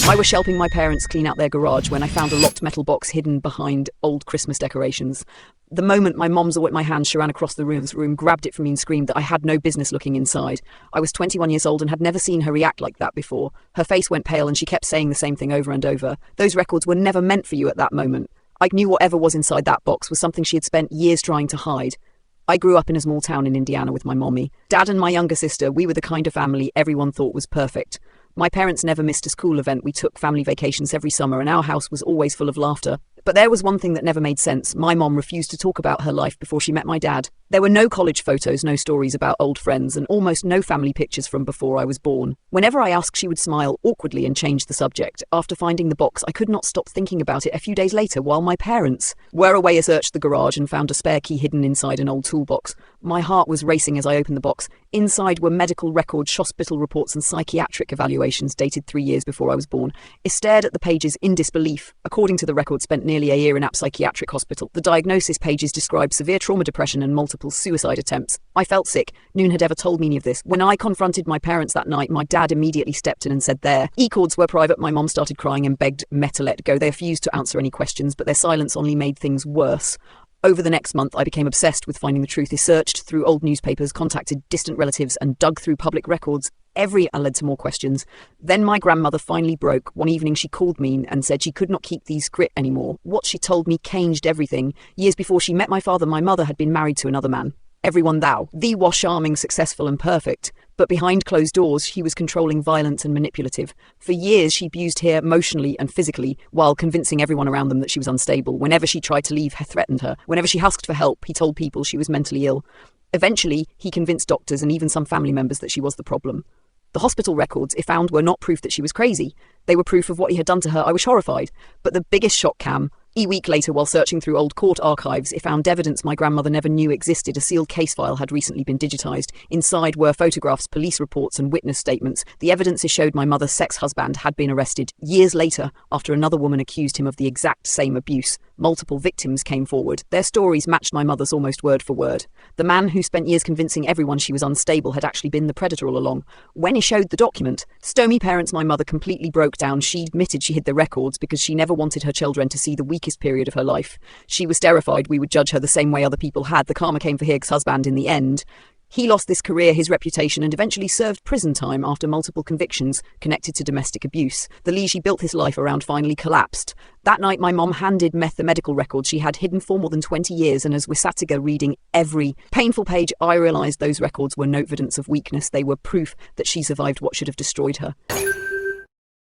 I was helping my parents clean out their garage when I found a locked metal box hidden behind old Christmas decorations. The moment my mom saw it, my hand, she ran across the room, grabbed it from me and screamed that I had no business looking inside. I was 21 years old and had never seen her react like that before. Her face went pale and she kept saying the same thing over and over. Those records were never meant for you at that moment. I knew whatever was inside that box was something she had spent years trying to hide. I grew up in a small town in Indiana with my mommy. Dad and my younger sister, we were the kind of family everyone thought was perfect. My parents never missed a school event. We took family vacations every summer and our house was always full of laughter. But there was one thing that never made sense. My mom refused to talk about her life before she met my dad. There were no college photos, no stories about old friends, and almost no family pictures from before I was born. Whenever I asked, she would smile awkwardly and change the subject. After finding the box, I could not stop thinking about it a few days later while my parents were away. I searched the garage and found a spare key hidden inside an old toolbox. My heart was racing as I opened the box. Inside were medical records, hospital reports, and psychiatric evaluations dated 3 years before I was born. I stared at the pages in disbelief. According to the record, spent nearly a year in a psychiatric hospital. The diagnosis pages described severe trauma, depression, and multiple suicide attempts. I felt sick. No one had ever told me any of this. When I confronted my parents that night, my dad immediately stepped in and said their records were private. My mom started crying and begged me to let go. They refused to answer any questions, but their silence only made things worse. Over the next month, I became obsessed with finding the truth. I searched through old newspapers, contacted distant relatives, and dug through public records. Every led to more questions. Then my grandmother finally broke. One evening she called me and said she could not keep these grit anymore. What she told me changed everything. Years before she met my father, my mother had been married to another man. Everyone thee was charming, successful and perfect. But behind closed doors, he was controlling, violent and manipulative. For years, she abused her emotionally and physically while convincing everyone around them that she was unstable. Whenever she tried to leave, he threatened her. Whenever she asked for help, he told people she was mentally ill. Eventually, he convinced doctors and even some family members that she was the problem. The hospital records it found were not proof that she was crazy. They were proof of what he had done to her. I was horrified. But the biggest shock came a week later while searching through old court archives. It found evidence my grandmother never knew existed. A sealed case file had recently been digitized. Inside were photographs, police reports and witness statements. The evidence showed my mother's sex-husband had been arrested years later after another woman accused him of the exact same abuse. Multiple victims came forward. Their stories matched my mother's almost word for word. The man who spent years convincing everyone she was unstable had actually been the predator all along. When he showed the document, Stomy parents, my mother completely broke down. She admitted she hid the records because she never wanted her children to see the weakest period of her life. She was terrified we would judge her the same way other people had. The karma came for Higgs' husband in the end. He lost this career, his reputation, and eventually served prison time after multiple convictions connected to domestic abuse. The leash he built his life around finally collapsed. That night, my mom handed Meth the medical records she had hidden for more than 20 years, and as we sat together reading every painful page, I realized those records were no evidence of weakness. They were proof that she survived what should have destroyed her.